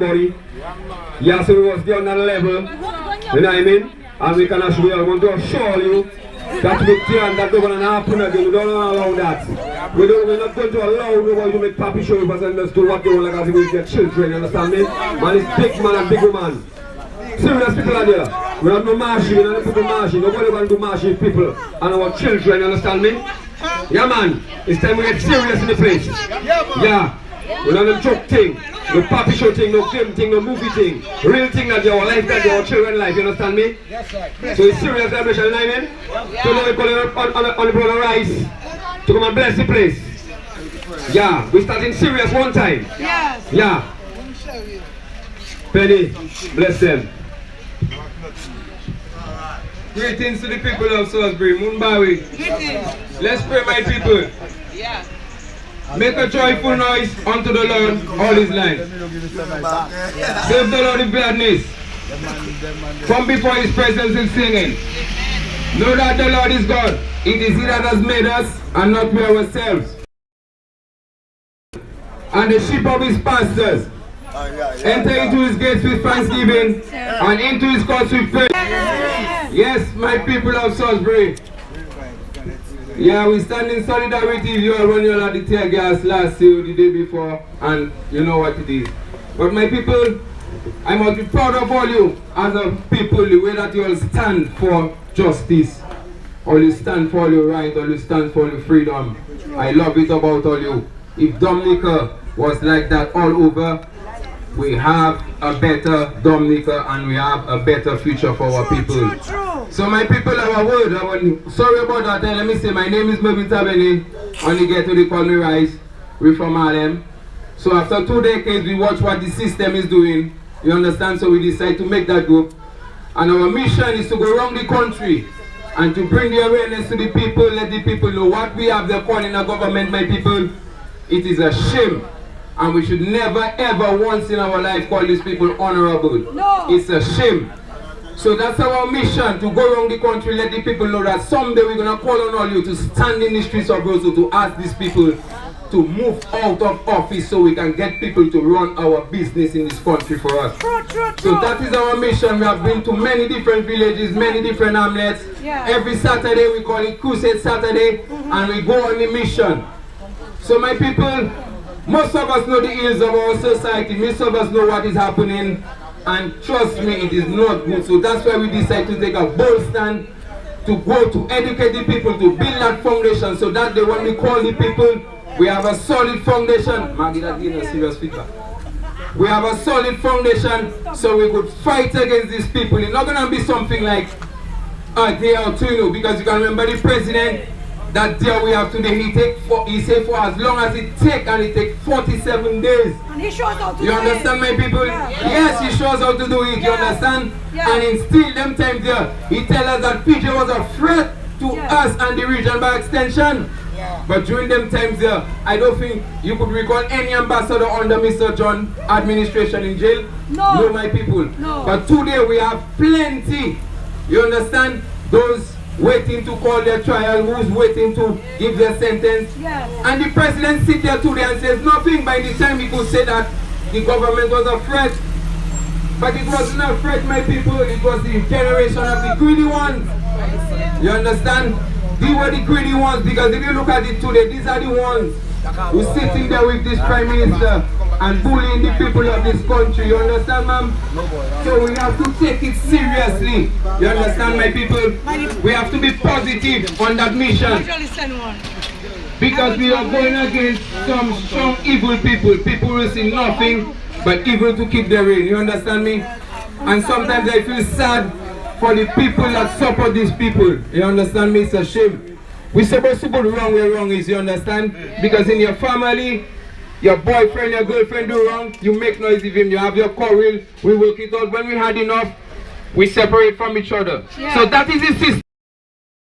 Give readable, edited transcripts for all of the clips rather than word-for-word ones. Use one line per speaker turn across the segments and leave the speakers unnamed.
Body. Yeah, so we was there on that level. You know what I mean? And we can assure you, I want to assure you that we can that don't gonna happen again. We don't allow that. We're not going to allow nobody to make papi show us and just do what they want like as if we get children, you understand me? Man is big man and big woman. Serious people are there. We have no marching, we don't put marching. Nobody gonna do marching with people and our children, you understand me? Yeah man, it's time we get serious in the place. Yeah. We don't have joke thing, no papi show thing, no game thing, no movie thing. Real thing that your life, that your children life, you understand me? So it's serious celebration, you know what I mean? So now we call it on the brother rice to come and bless the place. Yeah, we starting serious one time.
Yes.
Yeah. Penny, bless them.
Greetings to the people of Salisbury, Mumbai. Let's pray, my people.
Yeah.
Make a joyful noise unto the Lord all his life. Give the Lord with gladness. Come before his presence in singing. Know that the Lord is God. It is he that has made us and not we ourselves. And the sheep of his pastors. Enter into his gates with thanksgiving and into his courts with praise. Yes, my people of Salisbury. Yeah, we stand in solidarity with you all when you all had the tear gas last year, the day before, and you know what it is. But my people, I must be proud of all you as a people, the way that you all stand for justice, or you stand for your right, or you stand for your freedom. I love it about all you. If Dominica was like that all over, we have a better Dominica and we have a better future for our people. So my people, our word, sorry about that, let me say my name is Melvin Tabeni, only get to they call me Rice, we're from Harlem. So after 2 decades we watch what the system is doing, you understand, so we decide to make that group. And our mission is to go around the country and to bring the awareness to the people, let the people know what we have there calling a government, my people. It is a shame. And we should never ever once in our life call these people honorable. No. It's a shame. So that's our mission, to go around the country, let the people know that someday we're going to call on all you to stand in the streets of Roseau to ask these people to move out of office so we can get people to run our business in this country for us. So that is our mission. We have been to many different villages, many different hamlets. Yeah. Every Saturday we call it Crusade Saturday, and we go on the mission. So my people, most of us know the ills of our society, most of us know what is happening, and trust me, it is not good. So that's why we decide to take a bold stand, to go to educate the people, to build that foundation, so that when we call the people, we have a solid foundation. Maggie, that gave us serious feedback. We have a solid foundation, so we could fight against these people. It's not going to be something like a day or two, you know, because you can remember the president, that day we have today, he said for as long as it takes, and it takes 47 days. And he shows how to do it. You understand, my people? Yeah. Yes, he shows how to do it, you understand? Yeah. And in still them times there, he tells us that PJ was a threat to us and the region by extension. Yeah. But during them times there, I don't think you could recall any ambassador under Mr. John administration in jail. No, my people. No. But today we have plenty. You understand? Those waiting to call their trial, who's waiting to give their sentence. Yes. And the president sits there today and says nothing. By the time he could say that the government was a threat. But it wasn't a threat, my people. It was the generation of the greedy ones. You understand? These were the greedy ones, because if you look at it today, these are the ones who sitting there with this prime minister and bullying the people of this country. You understand, ma'am? So we have to take it seriously. You understand, my people? We have to be positive on that mission. Because we are going against some strong evil people. People who see nothing but evil to keep their reign. You understand me? And sometimes I feel sad for the people that support these people. You understand me? It's a shame. We're supposed to go the wrong way wrong is, you understand? Because in your family, your boyfriend, your girlfriend do wrong, you make noise with him, you have your quarrel, we work it out. When we had enough, we separate from each other. Yeah. So that is the system.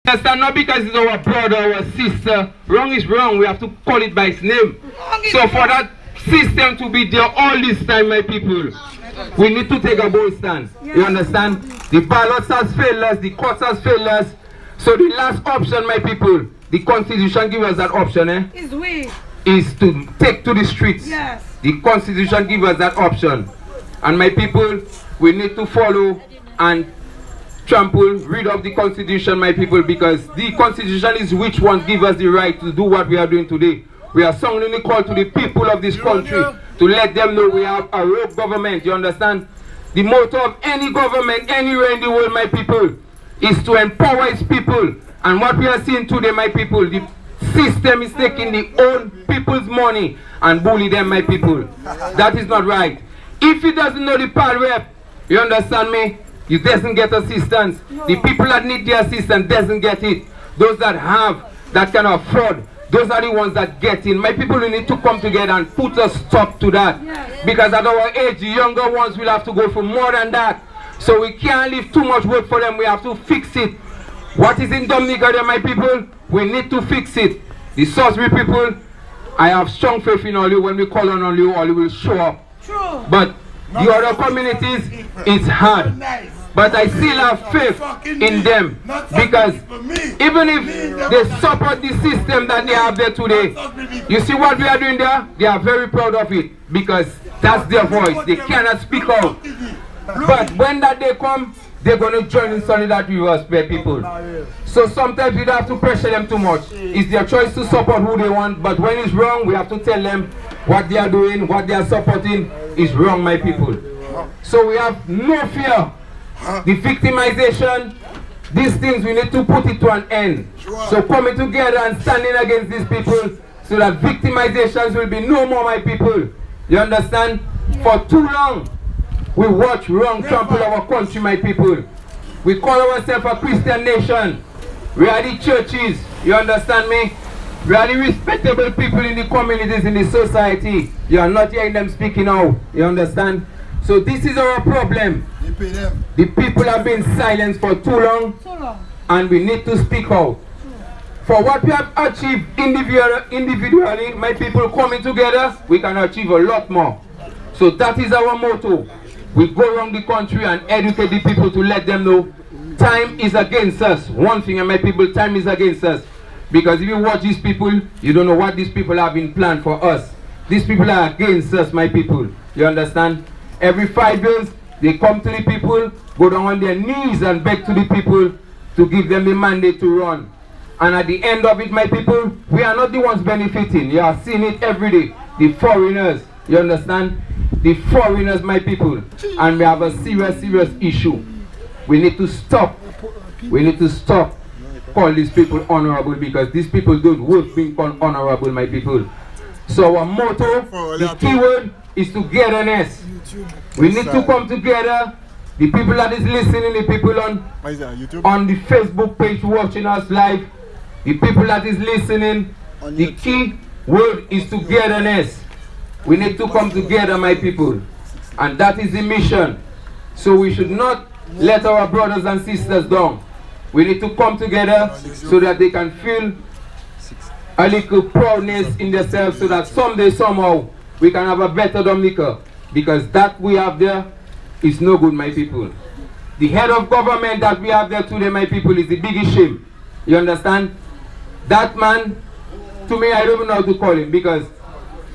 Understand? Not because it's our brother or sister. Wrong is wrong, we have to call it by its name. So for that system to be there all this time, my people, we need to take a bold stand. Yeah. You understand? The ballots has failed us, the courts has failed us. So the last option, my people, the Constitution gives us that option, is to take to the streets. Yes. The Constitution gives us that option. And my people, we need to follow and trample, read of the Constitution, my people, because the Constitution is which one give us the right to do what we are doing today. We are sounding call to the people of this country to let them know we have a rogue government, you understand? The motto of any government anywhere in the world, my people, is to empower its people. And what we are seeing today, my people, the system is taking the own people's money and bully them, my people. That is not right. If he doesn't know the part rep, you understand me? He doesn't get assistance. The people that need the assistance doesn't get it. Those that have, that can afford, those are the ones that get in. My people, we need to come together and put a stop to that. Because at our age, the younger ones will have to go for more than that. So we can't leave too much work for them. We have to fix it. What is in Dominica there, my people? We need to fix it. The Salisbury people, I have strong faith in all you. When we call on all you will show up. True. But the other communities, it's hard. But I still have faith in them, because even if they support the system that they have there today, you see what we are doing there? They are very proud of it, because that's their voice. They cannot speak out. But when that day come, they're going to join in solidarity with us, people. So sometimes we don't have to pressure them too much. It's their choice to support who they want, but when it's wrong, we have to tell them what they are doing, what they are supporting is wrong, my people. So we have no fear. The victimization, these things, we need to put it to an end. So coming together and standing against these people so that victimizations will be no more, my people. You understand? For too long, we watch wrong trample our country, my people. We call ourselves a Christian nation. We are the churches, you understand me? We are the respectable people in the communities, in the society. You are not hearing them speaking out, you understand? So this is our problem. The people have been silenced for too long, and we need to speak out. For what we have achieved individually, my people coming together, we can achieve a lot more. So that is our motto. We go around the country and educate the people to let them know time is against us. One thing, and my people, time is against us. Because if you watch these people, you don't know what these people have in plan for us. These people are against us, my people. You understand? Every 5 years, they come to the people, go down on their knees and beg to the people to give them the mandate to run. And at the end of it, my people, we are not the ones benefiting. You are seeing it every day. The foreigners, you understand? The foreigners, my people. And we have a serious issue. We need to stop. We need to stop calling these people honorable, because these people don't worth being called honorable, my people. So our motto, the keyword, is togetherness. We need to come together. The people that is listening, the people on the Facebook page watching us live, the people that is listening, the key word is togetherness. We need to come together, my people. And that is the mission. So we should not let our brothers and sisters down. We need to come together so that they can feel a little proudness in themselves, so that someday, somehow, we can have a better Dominica. Because that we have there is no good, my people. The head of government that we have there today, my people, is the biggest shame. You understand? That man, to me, I don't even know how to call him, because...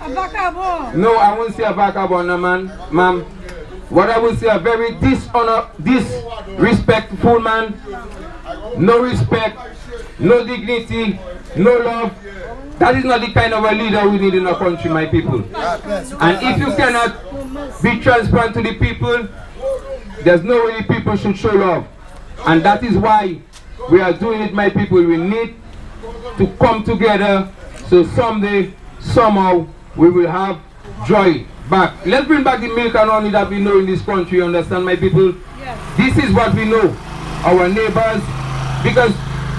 No, I won't say a vagabond, no, man. Ma'am, what I will say, a very disrespectful man. No respect, no dignity, no love. That is not the kind of a leader we need in our country, my people. And if you cannot be transparent to the people, there's no way the people should show love. And that is why we are doing it, my people. We need to come together, so someday, somehow, we will have joy back. Let's bring back the milk and honey that we know in this country, understand, my people? Yes. This is what we know, our neighbors, because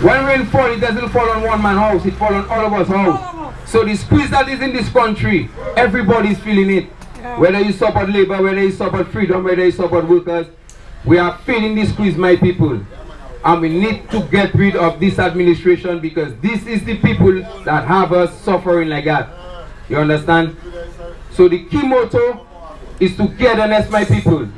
when rain falls, it doesn't fall on one man's house, it falls on all of us house. So the squeeze that is in this country, everybody is feeling it. Yeah. Whether you support labor, whether you support freedom, whether you support workers, we are feeling this squeeze, my people. And we need to get rid of this administration, because this is the people that have us suffering like that. You understand? So the key motto is togetherness, my people.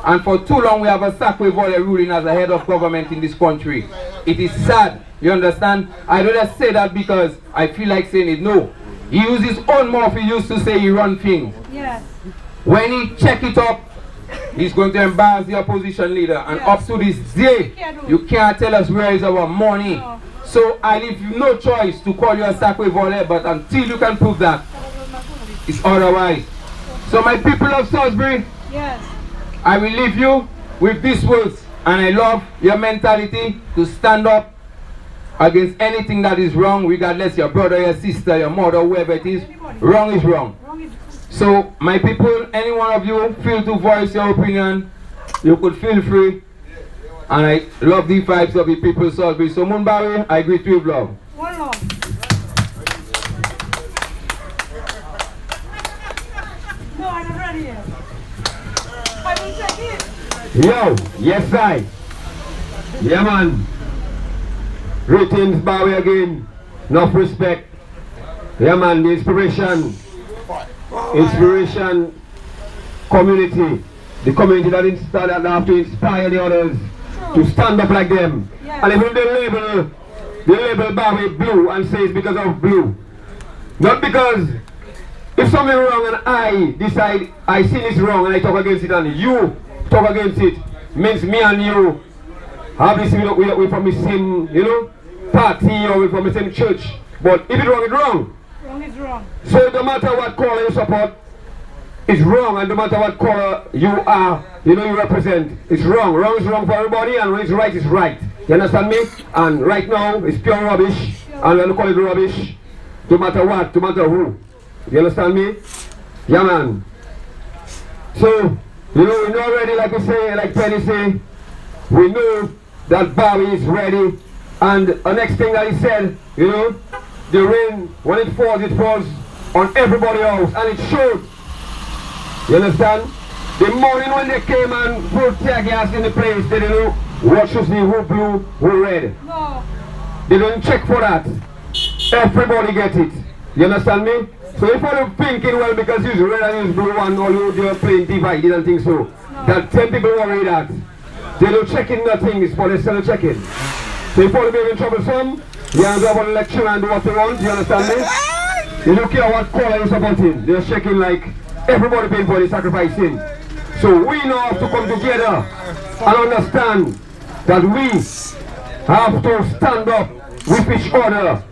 And for too long we have a Sakwevole ruling as a head of government in this country. It is sad, you understand? I don't just say that because I feel like saying it. No. He uses his own mouth, he used to say he run things. Yes. When he check it up, He's going to embarrass the opposition leader. And up to this day, you can't tell us where is our money. So I leave you no choice to call you a sacre volley, but until you can prove that, it's otherwise. So my people of Salisbury,
yes,
I will leave you with these words. And I love your mentality to stand up against anything that is wrong, regardless your brother, your sister, your mother, whoever it is. Wrong is wrong. So my people, any one of you feel to voice your opinion, you could feel free. And I love the vibes of the people of Salisbury. So Munbawi, I greet you with love.
one love. No, I'm not ready yet. I will take it.
Yo, yes I. Yeah man. Greetings Bowie again. Enough respect. Yeah man, the inspiration community. The community that have to inspire the others to stand up like them.
Yes.
And even the label Bowie blue and say it's because of blue. Not because if something wrong and I decide I see this wrong and I talk against it and you talk against it, means me and you obviously we're from the same, party or we're from the same church. But if it's wrong, it's wrong.
Wrong is wrong.
So no matter what color you support, it's wrong, and no matter what color you are, you represent, it's wrong. Wrong is wrong for everybody, and when it's right, it's right. You understand me? And right now, it's pure rubbish, and we're going to call it rubbish, no matter what, no matter who. You understand me? Yeah, man. So, we know already, like we say, like Penny say, we know that Bowie is ready, and the next thing that he said, the rain, when it falls on everybody else, and it showed. You understand? The morning when they came and put tear gas in the place, they didn't know what should be who blue, who red.
No.
They didn't check for that. Everybody get it. You understand me? So if you're thinking, well, because he's red and he's blue and all you're playing divided and things so, that 10 people worry that. They don't check in nothing, it's for they still checking. So if you're being troublesome, you have to have an election and do what they want, you understand me? They don't care what color you're supporting. They're checking like everybody paying for the sacrificing. So we now have to come together and understand that we have to stand up with each other.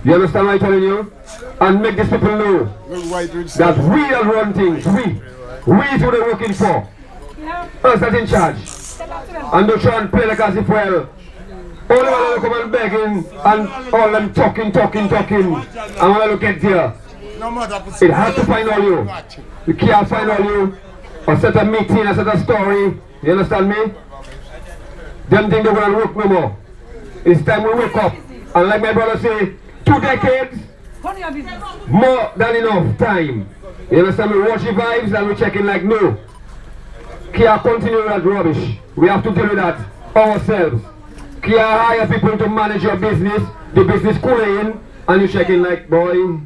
You understand what I'm telling you? And make these people know that we are run things. We is what they're working for. Us that's in charge. And don't try and play like as if well. All the while come and begging and all them talking. And when I look at there, it has to find all you. We can't find all you. Or set a meeting, or set a story. You understand me? Them things don't want to work no more. It's time we wake up. And like my brother say, 2 decades, more than enough time. You understand me? Watch the vibes and we're checking like no. Can't continue that rubbish. We have to deal with that ourselves. Can't hire people to manage your business. The business cooling and you checking like, boy,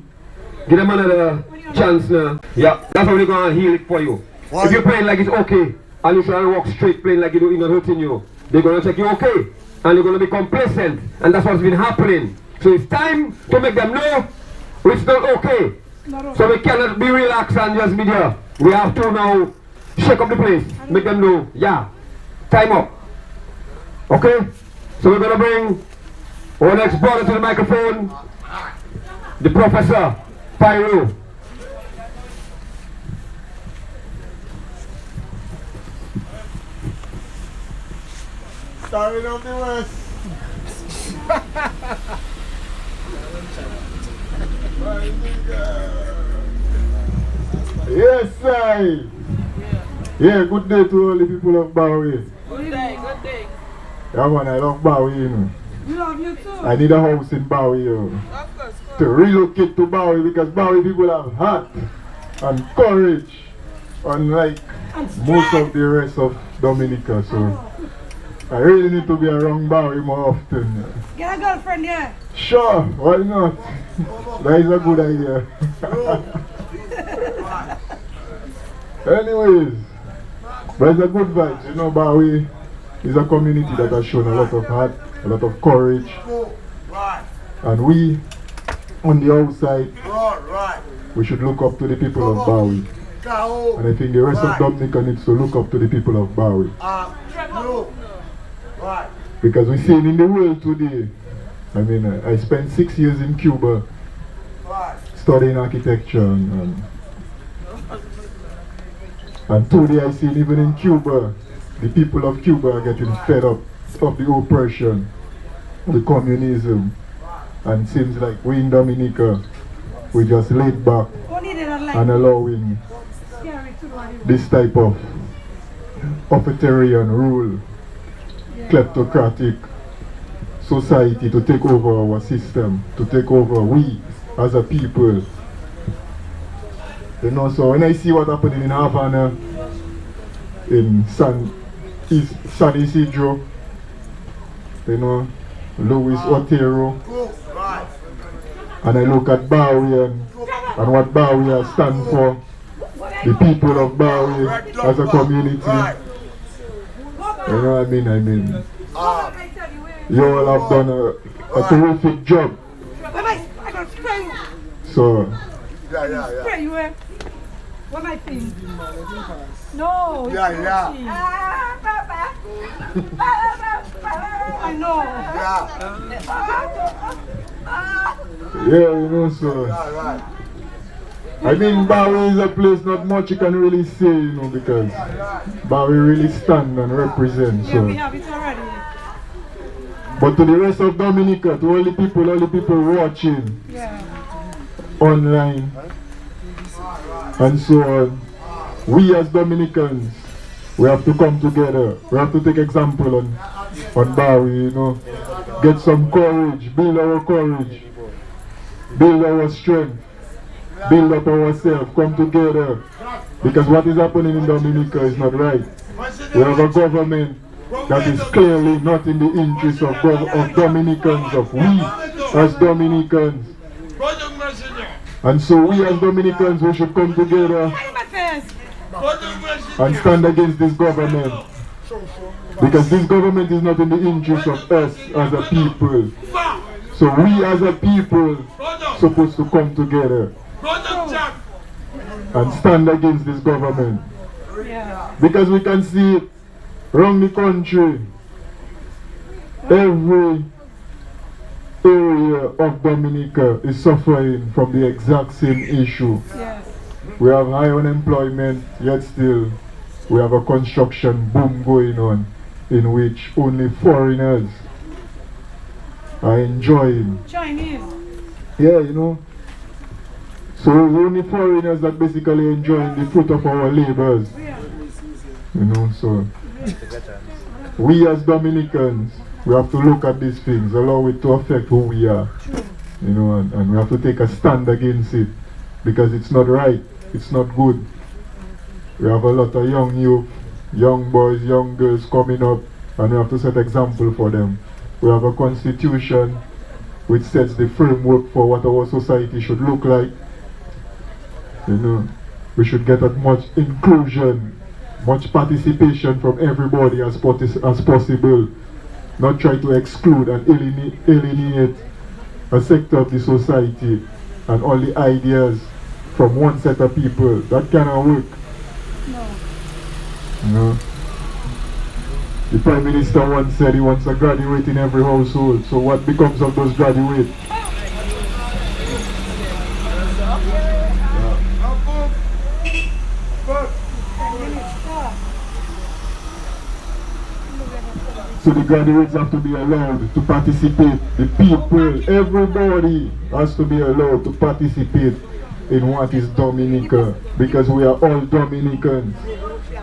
give them another chance now. Yeah, that's how we're going to heal it for you. Why? If you're playing like it's okay and you're trying to walk straight playing like it's not hurting you, they're going to check you okay. And you're going to be complacent. And that's what's been happening. So it's time to make them know it's not okay. So we cannot be relaxed and just be there. We have to now shake up the place. Make them know, yeah, time up. Okay? So we're going to bring our next brother to the microphone, the Professor Pyro.
Starting off the West. Yes, sir. Yeah, good day to all the people of Bowie.
Good day.
Yeah, man, I love Bowie,
We love you too.
I need a house in Bowie, to relocate to Bowie because Bowie people have heart and courage, unlike most of the rest of Dominica. So I really need to be around Bowie more often.
Get a girlfriend, yeah.
Sure, why not? That is a good idea. Anyways, but it's a good vibes. Bowie is a community that has shown a lot of heart, a lot of courage. And we, on the outside, we should look up to the people of Bowie. And I think the rest of Dominica needs to look up to the people of Bowie. Because we're seeing in the world today, I mean, I spent 6 years in Cuba studying architecture and today I see even in Cuba, the people of Cuba are getting fed up of the oppression, the communism, and seems like we in Dominica, we just laid back and allowing this type of authoritarian rule, kleptocratic society to take over our system, to take over we as a people. You know, so when I see what happening in Havana, in San Isidro, you know, Luis Otero, and I look at Bowie and what Bowie stands for, the people of Bowie as a community. You know what I mean? You all have done a terrific job. So,
What I think? No. I know.
You know, so. I mean, Bowie is a place not much you can really say, you know, because Bowie really stand and represent. So.
Yeah, we have it already.
But to the rest of Dominica, to all the people watching online and so on, we as Dominicans, we have to come together. We have to take example on Bowie, you know. Get some courage, build our courage, build our strength, build up ourselves, come together. Because what is happening in Dominica is not right. We have a government that is clearly not in the interest of Dominicans, of we as Dominicans. And so we as Dominicans, we should come together and stand against this government. Because this government is not in the interest of us as a people. So we as a people supposed to come together and stand against this government. Because we can see it around the country, every area of Dominica is suffering from the exact same issue. We have high unemployment, yet still we have a construction boom going on in which only foreigners are enjoying.
Chinese.
Yeah, you know. So it's only foreigners that basically enjoying the fruit of our labors. You know, so we as Dominicans, we have to look at these things, allow it to affect who we are. You know, and we have to take a stand against it because it's not right, it's not good. We have a lot of young youth, young boys, young girls coming up, and we have to set example for them. We have a constitution which sets the framework for what our society should look like. You know, we should get as much inclusion, much participation from everybody as possible. Not try to exclude and alienate a sector of the society and all the ideas from one set of people. That cannot work.
No.
You know? The Prime Minister once said he wants a graduate in every household. So what becomes of those graduates? So the graduates have to be allowed to participate. The people, everybody has to be allowed to participate in what is Dominica, because we are all Dominicans.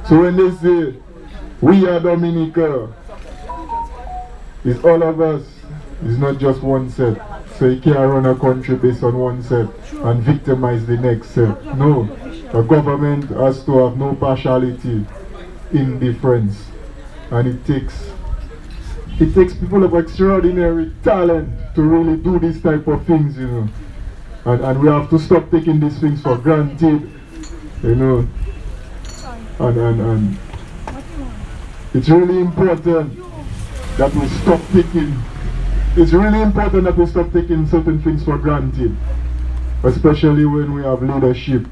So when they say we are Dominica, it's all of us. It's not just one set. So you can't run a country based on one set and victimize the next set. No, a government has to have no partiality, indifference, and it takes people of extraordinary talent to really do these type of things, you know. And we have to stop taking these things for granted, you know. And it's really important that we stop taking certain things for granted, especially when we have leadership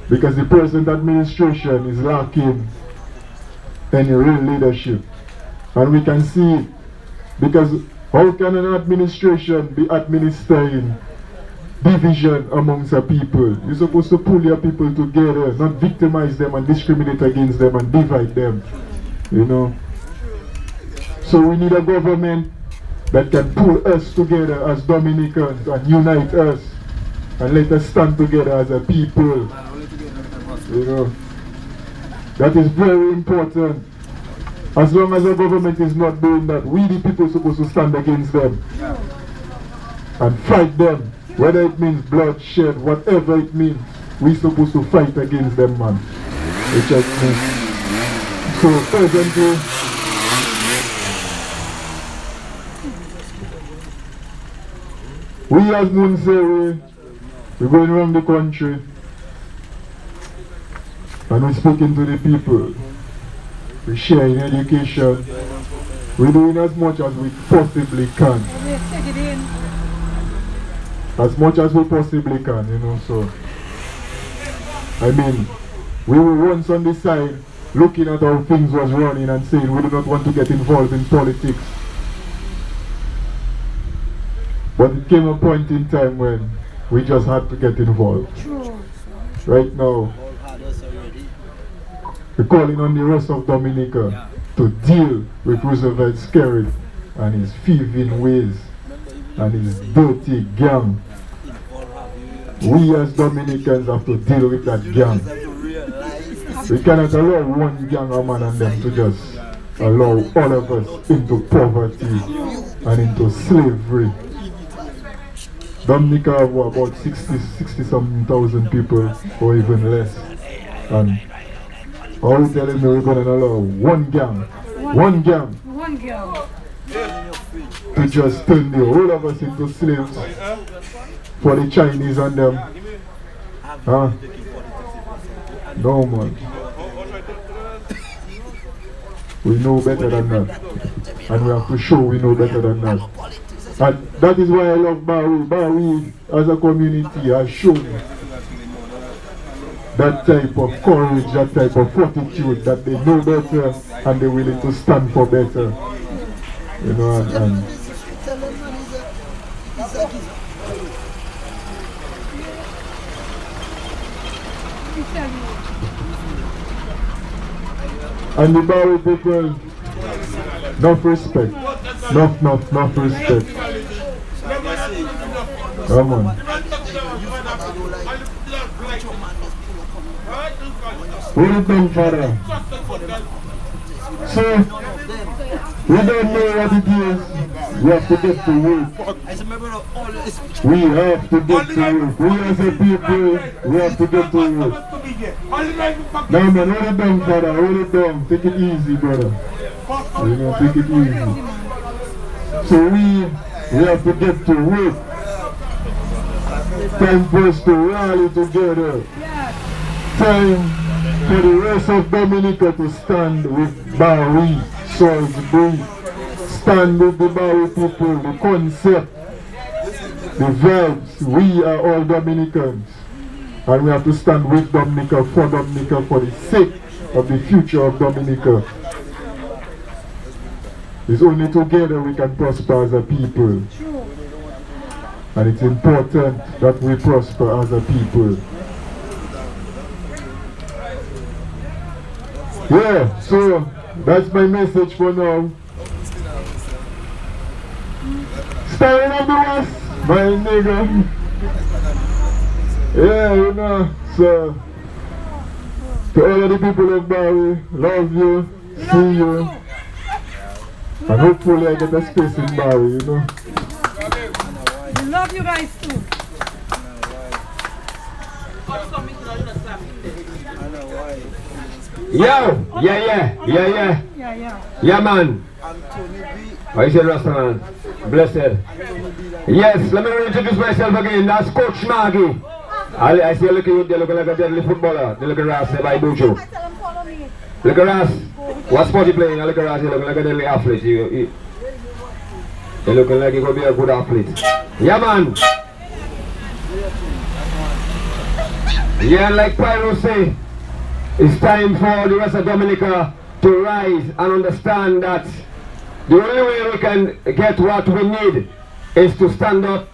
because the present administration is lacking any real leadership. And we can see it, because how can an administration be administering division amongst the people? You're supposed to pull your people together, not victimize them and discriminate against them and divide them, you know. So we need a government that can pull us together as Dominicans and unite us and let us stand together as a people, you know. That is very important. As long as the government is not doing that, we the people are supposed to stand against them and fight them. Whether it means bloodshed, whatever it means, we're supposed to fight against them, man. Which I think. So presently, we as Munseri, we're going around the country and we're speaking to the people. We're sharing education. We're doing as much as we possibly can. As much as we possibly can, you know, so. I mean, we were once on the side looking at how things was running and saying we do not want to get involved in politics. But it came a point in time when we just had to get involved. Right now, we're calling on the rest of Dominica to deal with Roosevelt Skerrit and his thieving ways and his dirty gang. We as Dominicans have to deal with that gang. We cannot allow one gang of man and them to just allow all of us into poverty and into slavery. Dominica have about 60-something thousand people or even less. And all you telling me we're going to allow one gang to just turn the whole of us into slaves for the Chinese and them. Huh? No, man. We know better than that. And we have to show we know better than that. And that is why I love Bowie. Bowie as a community has shown that type of courage, that type of fortitude, that they know better and they're willing to stand for better. You know, and the Bowie people, enough respect. Enough respect. Come on. Hold it down, Father. So, we don't know what it is. We have to get to work. We have to get to work. We as a people, we have to get to work. Now, man, hold it down, Father. Hold it down. Take it easy, brother. You know, take it easy. So we have to get to work. Time for us to rally together. Time for the rest of Dominica to stand with Bowie, Salisbury. Stand with the Bowie people, the concept, the vibes. We are all Dominicans. And we have to stand with Dominica, for the sake of the future of Dominica. It's only together we can prosper as a people. And it's important that we prosper as a people. Yeah, so that's my message for now. Starting on the west, my nigga. Yeah, you know, so to all of the people of Bowie, love you, see you. And hopefully I get a space in Bowie, you know.
We love you guys too.
Yo, yeah, man. I said restaurant. Blessed. Yes, let me introduce myself again. That's Coach Maggie. I see a looking there looking like a deadly footballer. The little Ras by Bujo. Little Ras. What sport you playing? Little Ras, you looking like a deadly athlete. You looking like you could be a good athlete. Yeah, man. Yeah, like Pyro say, it's time for the rest of Dominica to rise and understand that the only way we can get what we need is to stand up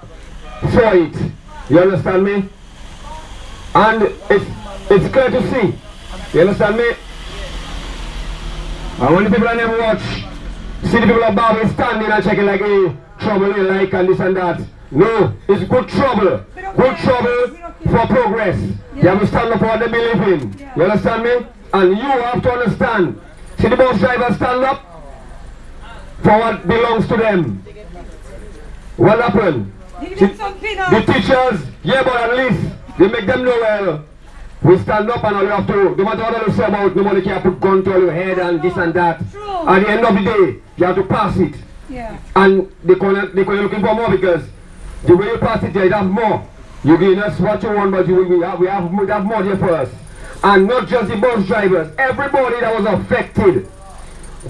for it. You understand me? And it's clear to see. You understand me? And when the people I never watch, see the people above me standing and checking like, hey, trouble here, like, and this and that. No, it's good trouble. Good trouble for progress. You have to stand up for what they believe in. You understand me? And you have to understand. See the bus drivers stand up for what belongs to them. What happened? The teachers, yeah, but at least they make them know well. We stand up and all you have to, no matter what you say about nobody can put gun to your head and this and that. At the end of the day, you have to pass it.
Yeah.
And they're looking for more because the way you pass it, you have more. You give us what you want, but we have more there for us. And not just the bus drivers, everybody that was affected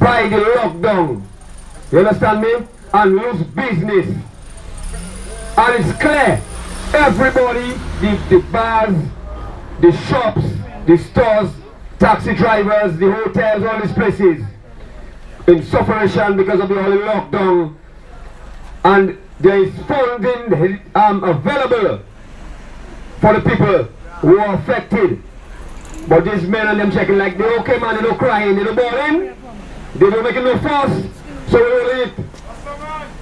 by the lockdown. You understand me? And lose business. And it's clear, everybody, the bars, the shops, the stores, taxi drivers, the hotels, all these places in sufferation because of the whole lockdown. And there is funding available for the people who are affected. But these men and them checking like they okay man, they don't crying, they don't bawling, they don't make no fuss, so we don't eat.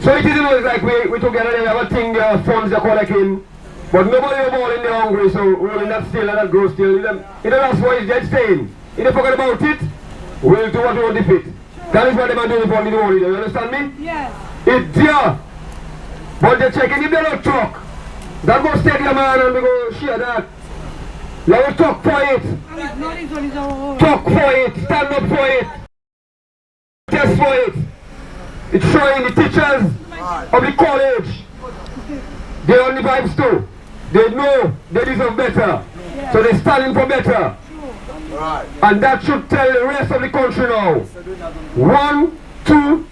So it isn't like we together, they have a thing, funds they're collecting, but nobody is bawling, they're hungry, so rolling that still and that grow still. You know that's why it's dead staying. If they forget about it, we'll do what we want to fit. That is what they are doing for the world, you understand me?
Yes.
It's there. But they're checking if they don't talk. That go steady a man and we go share that. Let us talk for it. Talk for it. Stand up for it. Test for it. It's showing the teachers of the college. They are on the vibes too. They know they deserve better. So they're standing for better. And that should tell the rest of the country now. 1, 2,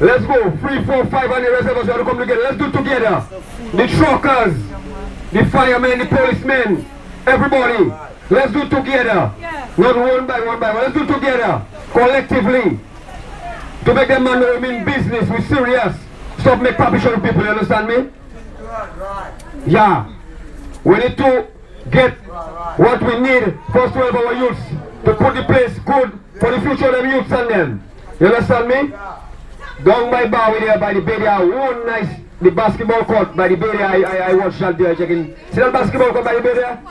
let's go. 3, 4, 5 and the rest of us have to come together. Let's do it together. The truckers, the firemen, the policemen, everybody. Let's do it together. Not one by one. Let's do it together. Collectively. To make them man know we mean business. We're serious. Stop make papi show people, you understand me? Yeah. We need to get what we need first to help our youths to put the place good for the future of them youths and them. You understand me? Down by Bowie there by the bay there, one nice the basketball court by the bay there. I watched that there checking. See that basketball court by the bay there?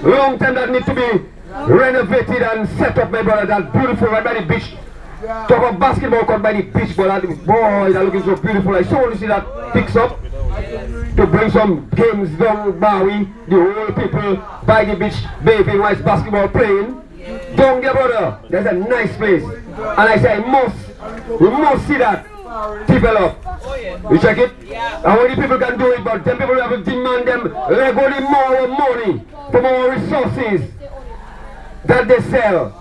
Long time that need to be renovated and set up, my brother. That beautiful right by the beach. Talk about basketball court by the beach, but boy, that looking so beautiful. I so want to see that picks up to bring some games down Bowie, the whole people by the beach, baby white basketball playing. Down there, brother, there's a nice place. And I say we must see that develop. You check it? And when the people can do it, but them people have to demand them legally more money for more resources that they sell.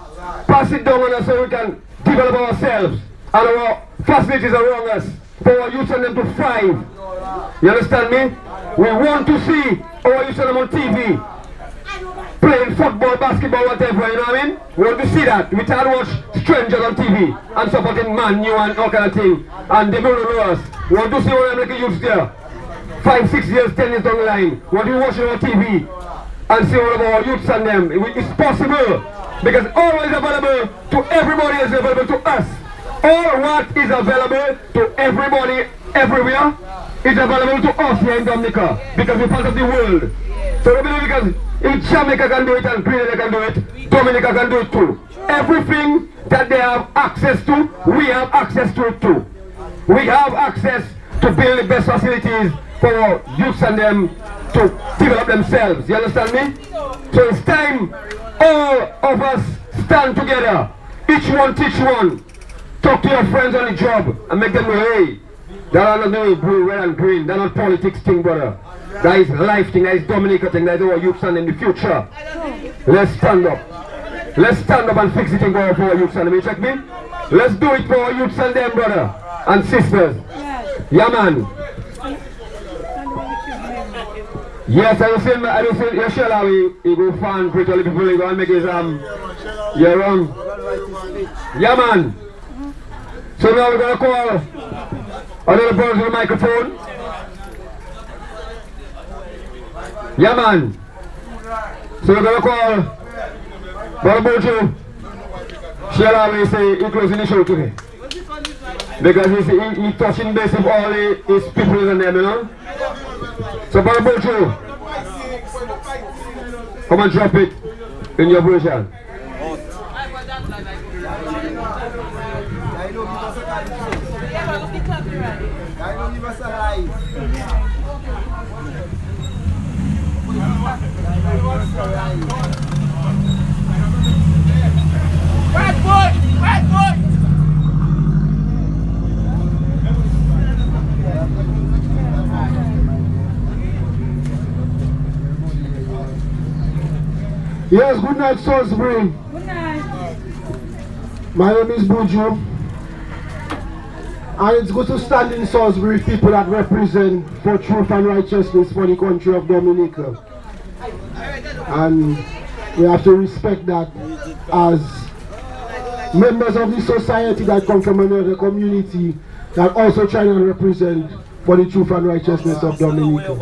Pass it down on us so we can develop ourselves and our facilities around us for our youth and them to thrive. You understand me? We want to see our youth and them on TV playing football, basketball, whatever, you know what I mean? We want to see that. We can't watch strangers on TV and supporting Man U and all kind of thing. And they don't know us. We want to see all them like youths there. 5, 6 years, 10 years down the line. We want to watch it on TV and see all of our youths and them. It's possible. Because all is available to everybody is available to us. All what is available to everybody everywhere is available to us here in Dominica. Because we're part of the world. So we believe because if Jamaica can do it and Grenada can do it, Dominica can do it too. Everything that they have access to, we have access to it too. We have access to build the best facilities for our youths and them to develop themselves. You understand me? So it's time all of us stand together. Each one teach one. Talk to your friends on the job and make them know, hey, that are not doing blue, red and green. They're not politics thing, brother. That is life thing, that is Dominica thing, that is our youths and in the future. Let's stand up. Let's stand up and fix it for our youths and them. You check me? Let's do it for our youths and them, brother and sisters. Yeah, man. Yes, I don't say, you shall have he go find pretty little people, he go and make his, yeah, wrong. Yeah, man. So now we're gonna call another person to the microphone. Yeah, man. So we're gonna call what about you? Shall always say he closing the show today. Because he touching base with all his people in them, you know? So what about you? Come and drop it in your version.
Bad boy! Bad boy!
Yes, good night, Salisbury.
Good night.
My name is Buju. And it's good to stand in Salisbury, people that represent for truth and righteousness for the country of Dominica. And we have to respect that as members of the society that come from another community that also try to represent for the truth and righteousness of Dominica.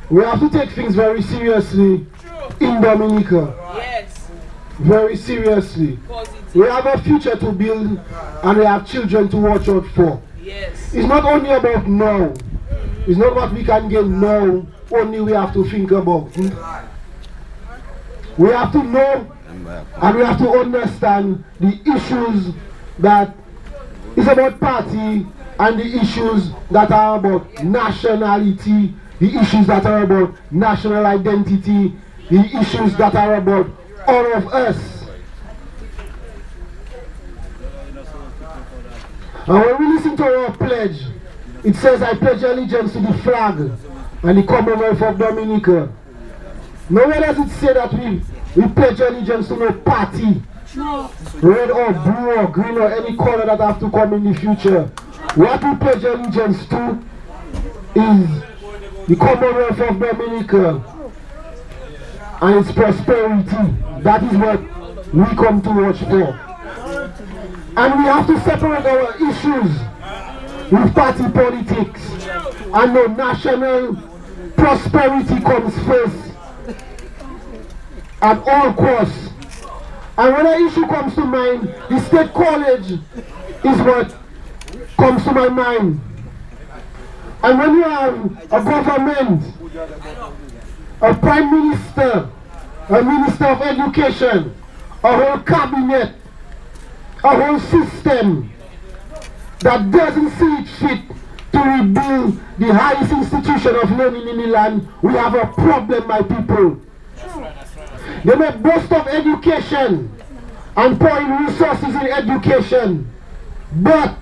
We have to take things very seriously in Dominica.
Yes.
Very seriously. We have a future to build and we have children to watch out for.
Yes.
It's not only about now. It's not what we can get now, only we have to think about. We have to know and we have to understand the issues that is about party and the issues that are about nationality, the issues that are about national identity, the issues that are about all of us. And when we listen to our pledge, it says, I pledge allegiance to the flag and the Commonwealth of Dominica. Nowhere does it say that we pledge allegiance to no party, red or blue or green or any color that have to come in the future. What we pledge allegiance to is the Commonwealth of Dominica and its prosperity. That is what we come to watch for. And we have to separate our issues with party politics. And no, national prosperity comes first at all costs. And when an issue comes to mind, the state college is what comes to my mind. And when you have a government, a prime minister, a minister of education, a whole cabinet, a whole system that doesn't see it fit to rebuild the highest institution of learning in the land, we have a problem, my people. They may boast of education and pour in resources in education, but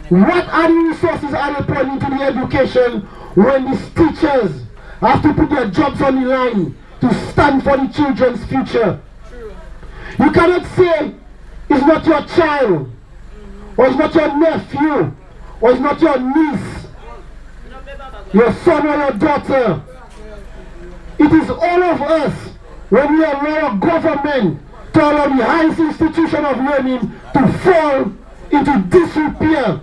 what are the resources are they pouring into the education when these teachers have to put their jobs on the line to stand for the children's future? You cannot say it's not your child, or it's not your nephew, or it's not your niece, your son or your daughter. It is all of us when we allow government to allow the highest institution of learning to fall into disrepair,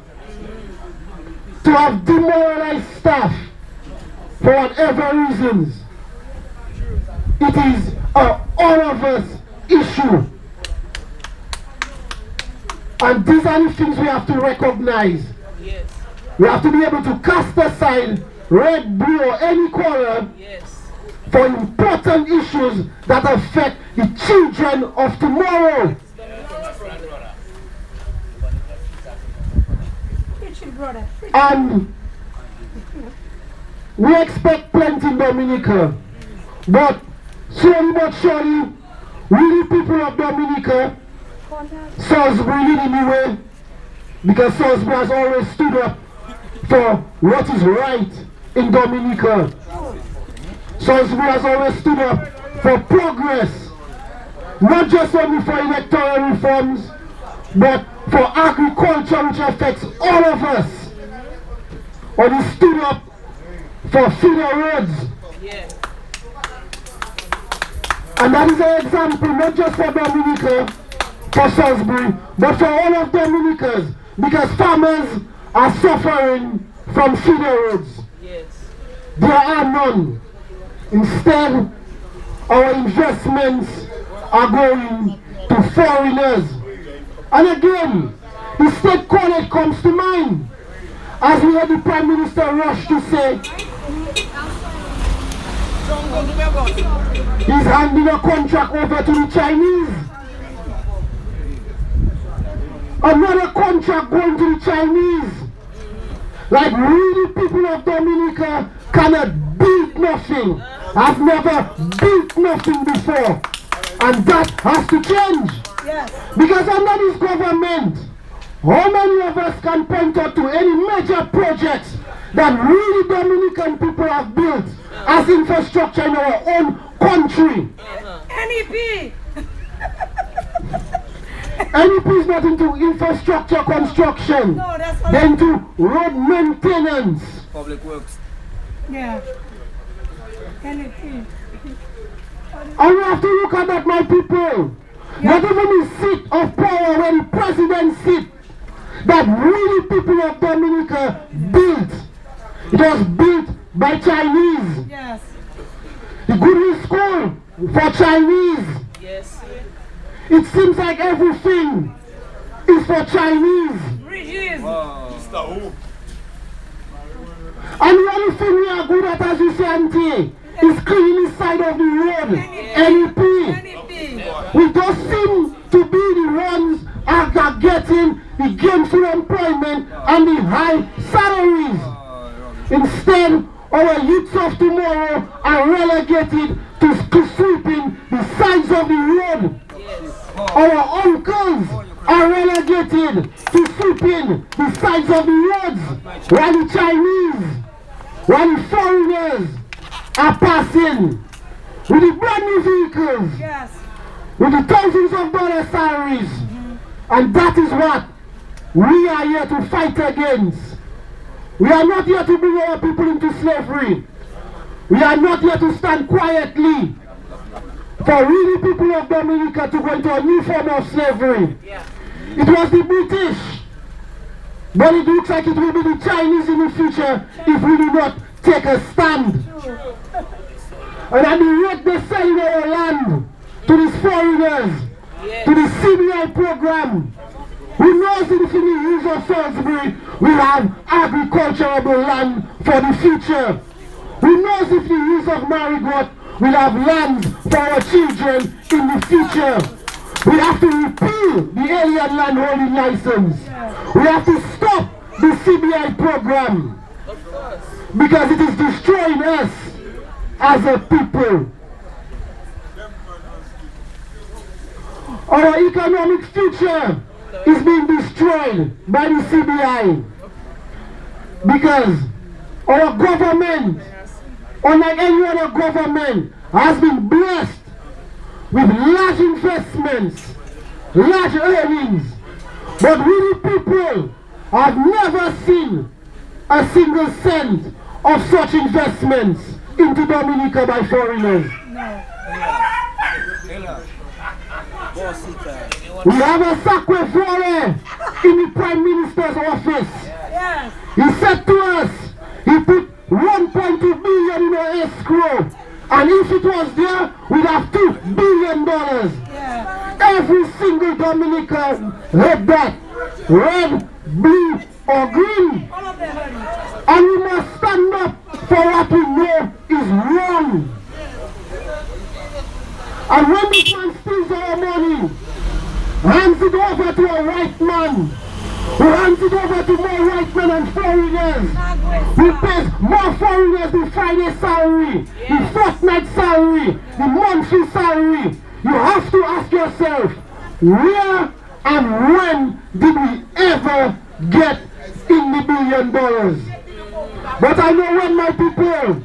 to have demoralized staff for whatever reasons. It is a all of us issue. And these are the things we have to recognize.
Yes.
We have to be able to cast aside red, blue, or any color for important issues that affect the children of tomorrow. And we expect plenty in Dominica, but slowly but surely, we the people of Dominica, Salisbury leading the way, because Salisbury has always stood up for what is right in Dominica. Salisbury has always stood up for progress, not just only for electoral reforms, but for agriculture which affects all of us. Or he stood up for feeder roads. And that is an example not just for Dominica, for Salisbury, but for all of Dominicas, because farmers are suffering from feeder roads. There are none. Instead, our investments are going to foreigners. And again, the state college comes to mind. As we heard the Prime Minister rush to say, he's handing a contract over to the Chinese. Another contract going to the Chinese. Like really people of Dominica cannot build nothing. I've never built nothing before. And that has to change.
Yes.
Because under this government, how many of us can point out to any major projects that really Dominican people have built as infrastructure in our own country?
NEP.
NEP is not into infrastructure construction.
No, that's what.
They're into road maintenance.
Public works.
Yeah. NEP.
And we have to look at that, my people. Not even the seat of power where the president sits, that really people of Dominica built. It was built by Chinese.
Yes.
The Goodwill School for Chinese.
Yes.
It seems like everything is for Chinese.
Bridges.
And the only thing we are good at, as you say, Auntie, is cleaning the side of the road. NEP. We just seem to be the ones that are getting the gainful employment and the high salaries. Instead, our youths of tomorrow are relegated to sweeping the sides of the road. Our uncles are relegated to sweeping the sides of the roads, while the Chinese, while the foreigners are passing with the brand new vehicles,
Yes.
with the thousands of dollar salaries. And that is what we are here to fight against. We are not here to bring our people into slavery. We are not here to stand quietly for really people of Dominica to go into a new form of slavery. It was the British, but it looks like it will be the Chinese in the future if we do not take a stand. And at the rate they sell our land to these foreigners, to the CBI program, who knows if in the hills of Salisbury we have agricultural land for the future? Who knows if the hills of Marigot will have land for our children in the future? We have to repeal the alien land holding license. We have to stop the CBI program because it is destroying us as a people. Our economic future is being destroyed by the CBI because our government, unlike any other government, has been blessed with large investments, large earnings, but we the people have never seen a single cent of such investments into Dominica by foreigners. We have a Sakwe in the Prime Minister's office.
Yes.
He said to us, he put 1.2 billion in our escrow, and if it was there, we'd have $2 billion.
Yeah.
Every single Dominican heard that, red, blue, or green.
All of them heard it.
And we must stand up for what we know is wrong. And when this man steals our money, hands it over to a white man, who hands it over to more white men and foreigners, who pays more foreigners the Friday salary, the fortnight salary, the monthly salary, you have to ask yourself, where and when did we ever get in the $1 billion? But I know when, my people,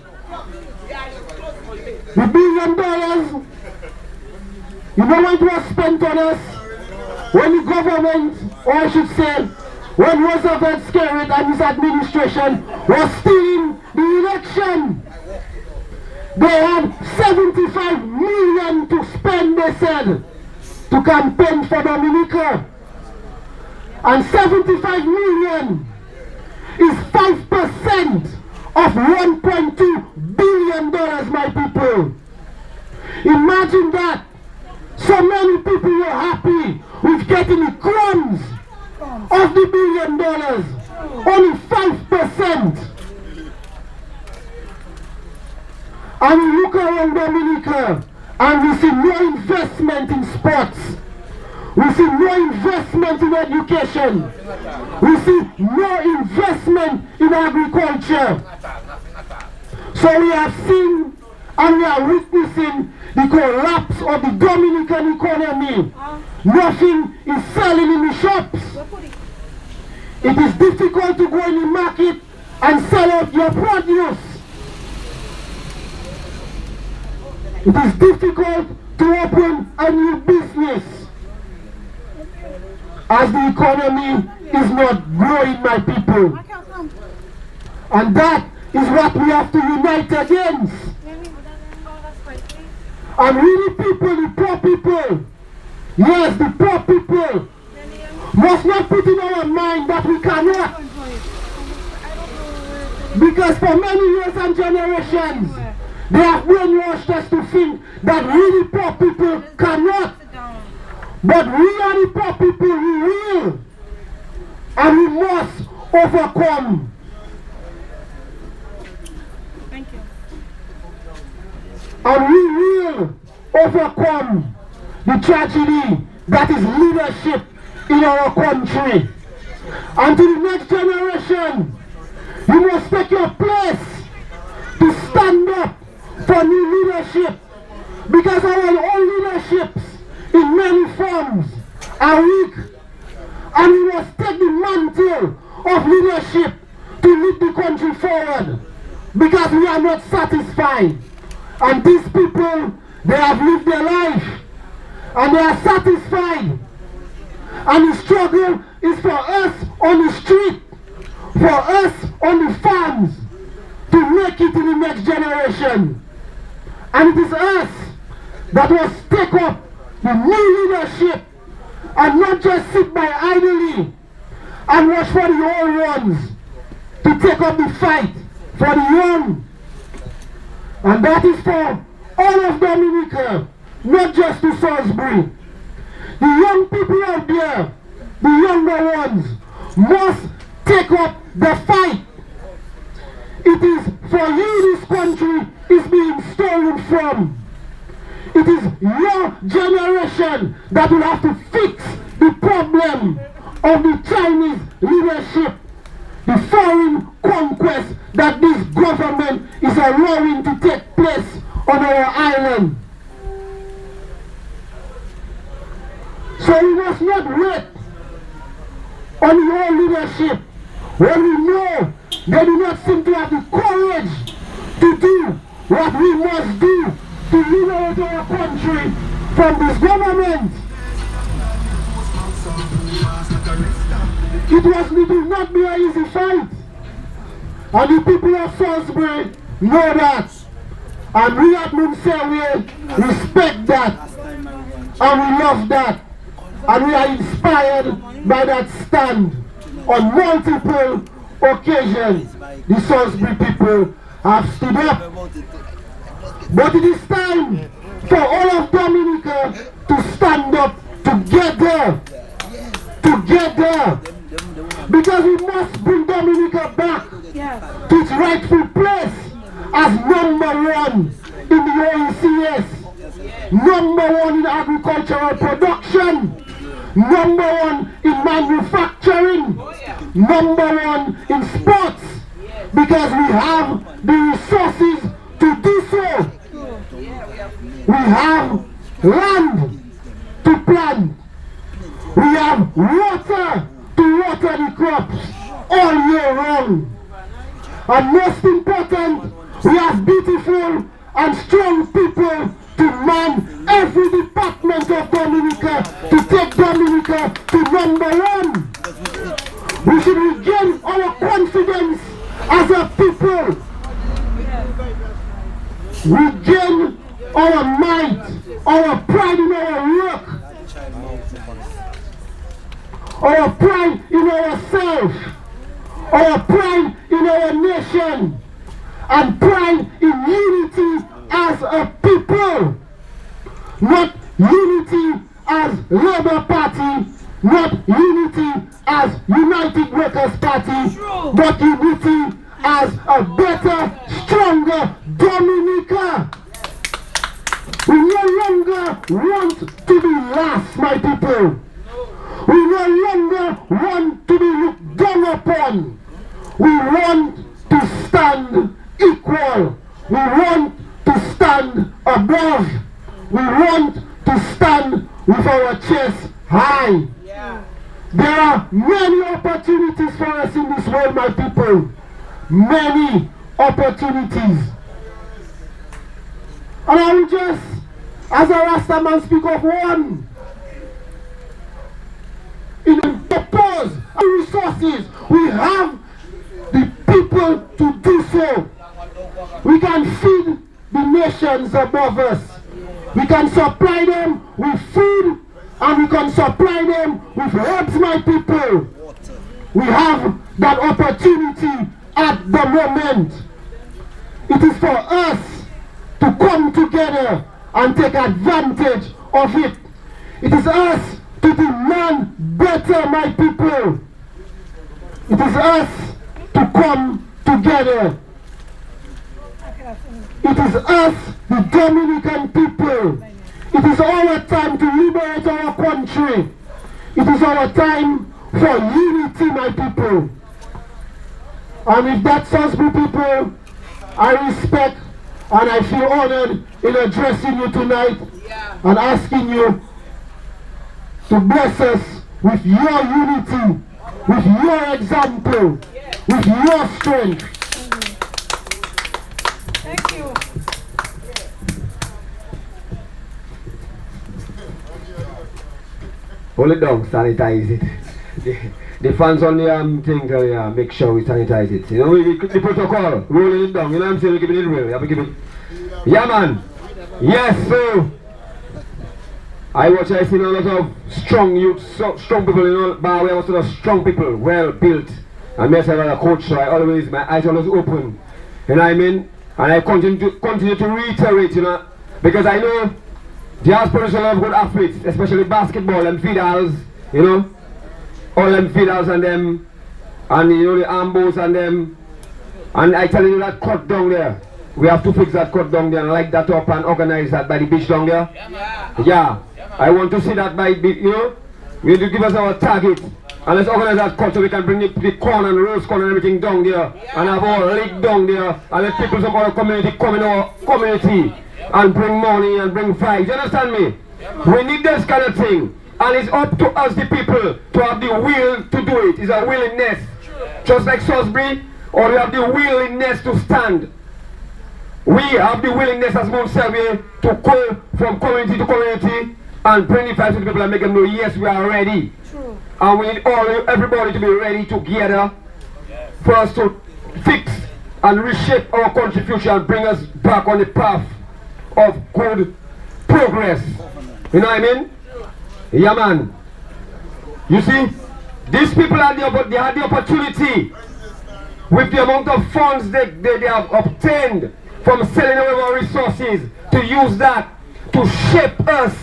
the $1 billion, you know what was spent on us? When the government, or I should say, when Roosevelt Skerritt and his administration was stealing the election, they had 75 million to spend, they said, to campaign for Dominica. And 75 million is 5% of $1.2 billion, my people. Imagine that. So many people were happy with getting the crumbs of the $1 billion. Only 5%. And we look around Dominica and we see no investment in sports. We see no investment in education. We see no investment in agriculture. So we have seen and we are witnessing the collapse of the Dominican economy. Nothing is selling in the shops. It is difficult to go in the market and sell out your produce. It is difficult to open a new business as the economy is not growing, my people. And that is what we have to unite against. And really people, the poor people, yes, the poor people, must not put in our mind that we cannot. Because for many years and generations, they have brainwashed us to think that really poor people cannot. But we are the poor people, we will. And we must overcome.
Thank you.
And we will overcome the tragedy that is leadership in our country. And to the next generation, you must take your place to stand up for new leadership. Because our own leaderships in many forms are weak. And we must take the mantle of leadership to lead the country forward. Because we are not satisfied. And these people, they have lived their life. And they are satisfied. And the struggle is for us on the street, for us on the farms, to make it in the next generation. And it is us that must take up the new leadership and not just sit by idly and watch for the old ones to take up the fight for the young. And that is for all of Dominica, not just to Salisbury. The young people out there, the younger ones, must take up the fight. It is for you this country is being stolen from. It is your generation that will have to fix the problem of the Chinese leadership, the foreign conquest that this government is allowing to take place on our island. So we must not wait on your leadership when we know they do not seem to have the courage to do what we must do to liberate our country from this government. It will not be an easy fight. And the people of Salisbury know that. And we at Mumsewe respect that. And we love that. And we are inspired by that stand. On multiple occasions, the Salisbury people have stood up. But it is time for all of Dominica to stand up together. Together. Because we must bring Dominica back to its rightful place as #1 in the OECS. #1 in agricultural production. #1 in manufacturing, #1 in sports, because we have the resources to do so. We have land to plant. We have water to water the crops all year round. And most important, we have beautiful and strong people to man every department of Dominica, to take Dominica to #1. We should regain our confidence as a people our pride in ourselves, our pride in our nation, and pride in unity as a people. Not unity as Labour Party, not unity as United Workers Party, but unity as a better, stronger Dominica. We no longer want to be last, my people. We no longer want to be looked down upon. We want to stand equal. We want to stand above. We want to stand with our chest high. There are many opportunities for us in this world, my people. Many opportunities. And I will just, as a Rasta man, speak of one. In the purpose and resources, we have the people to do so. We can feed the nations above us. We can supply them with food, and we can supply them with herbs, my people. We have that opportunity at the moment. It is for us to come together and take advantage of it. It is us to demand better, my people. It is us to come together. It is us, the Dominican people. It is our time to liberate our country. It is our time for unity, my people. And with that, Salisbury people, I respect and I feel honored in addressing you tonight and asking you to bless us with your unity, with your example, with your strength.
Thank you.
Hold it down, sanitize it. The fans on the thing to make sure we sanitize it. You know, the protocol, rolling it down. You know what I'm saying? We keep it real. We have to keep it. Yeah, man. Yes, so I seen a lot of strong youth, strong people, you know, but we have also strong people, well built. And me as a coach, so my eyes always open. You know what I mean? And I continue to reiterate, you know, because I know the aspiration of good athletes, especially basketball and Fidals, you know, all them Fidals and them, and you know the Ambos and them, and I tell you that cut down there, we have to fix that cut down there and light that up and organize that by the beach down there. Yeah. I want to see that by, you know, we need to give us our target. And let's organize that cut so we can bring the corn and rose corn and everything down there. And have our lake down there. And let people from our community come in our community. And bring money and bring vibes. You understand me? We need this kind of thing. And it's up to us, the people, to have the will to do it. It's a willingness. Just like Salisbury, or we have the willingness to stand. We have the willingness as Mount Selby to go from community to community and bring the vibes to the people and make them know, yes, we are ready.
True.
And we need everybody to be ready together for us to fix and reshape our country future and bring us back on the path of good progress. You know what I mean? Yeah, man. You see, these people had the opportunity with the amount of funds they have obtained from selling away our resources to use that to shape us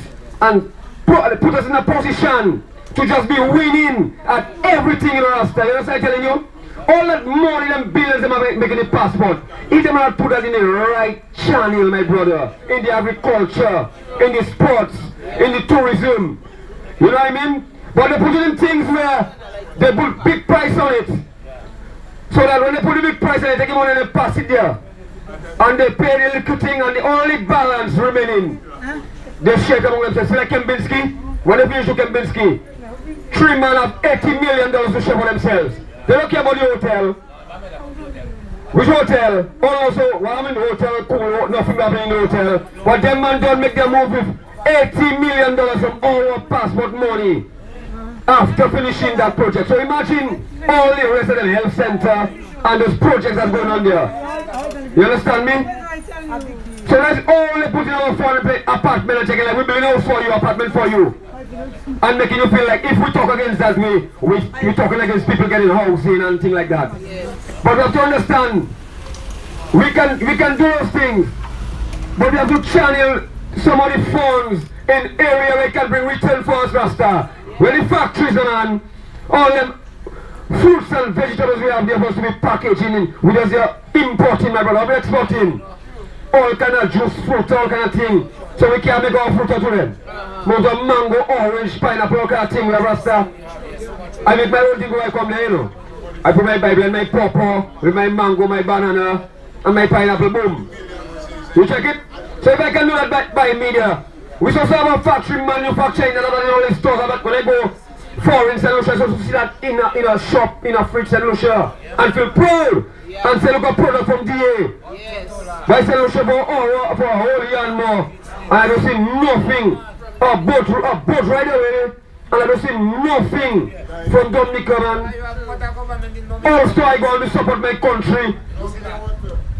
and put us in a position to just be winning at everything in Rasta. You know what I'm telling you? All that money, them billions, them are making the passport. If them are put us in the right channel, my brother, in the agriculture, in the sports, in the tourism, you know what I mean? But they put it in things where they put big price on it. So that when they put a big price on it, they take money and they pass it there. And they pay the little thing and the only balance remaining, they shake among themselves. Like Kempinski, when they finish with Kempinski, 3 men have $80 million to share for themselves. They don't care about the hotel. Which hotel? Also, well, I'm in the hotel, cool, nothing happening in the hotel. But them man don't make their move with $80 million from our passport money after finishing that project. So imagine all the rest of the health center and those projects that's going on there. You understand me? So that's all they put in our foreign apartment and checking like we building a house for you, apartment for you. and making you feel like if we talk against that, we're talking against people getting housing and things like that. But we have to understand, we can do those things, but we have to channel some of the funds in area where we can bring return for us, Rasta. When the factories are on, all them fruits and vegetables we have there supposed to be packaging in. We just importing, my brother, we're exporting. All kind of juice, fruit, all kind of thing. So we can't make our fruit out of them. Most of mango, orange, pineapple, all kind of thing we have, Rasta. I make my own thing when I come there, you know. I put my Bible and my pawpaw, with my mango, my banana, and my pineapple, boom. You check it? So if I can do that by media, we should have a factory manufacturing and all these stores, but when I go foreign St. Lucia, so to see that in a shop, in a fridge St. Lucia, and feel proud, and say look a product from DA. But St. Lucia for a whole year and more, and I don't see nothing, a boat right away, and I don't see nothing from Dominica, man. Also I go to support my country,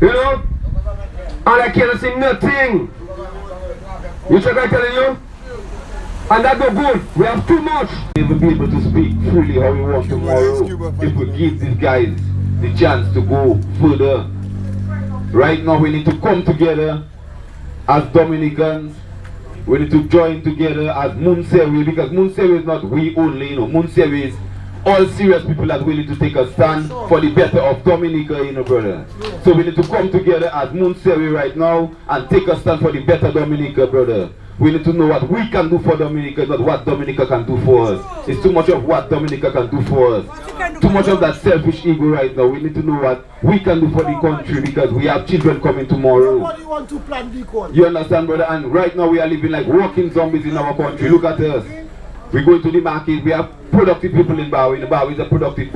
you know, and I can't see nothing. You check, I telling you? And that go good. We have too much.
We will be able to speak freely how we want tomorrow if we give these guys the chance to go further. Right now we need to come together as Dominicans. We need to join together as Munsewi, because Munsewi is not we only, you know. Munsewi is all serious people that willing to take a stand for the better of Dominica, you know, brother. So we need to come together as Munsewi right now and take a stand for the better Dominica, brother. We need to know what we can do for Dominica, not what Dominica can do for us. It's too much of what Dominica can do for us. Too much of that selfish ego right now. We need to know what we can do for the country, because we have children coming tomorrow. You understand, brother? And right now we are living like walking zombies in our country. Look at us. We go to the market, we have productive people in Bowie. The Bowie is a productive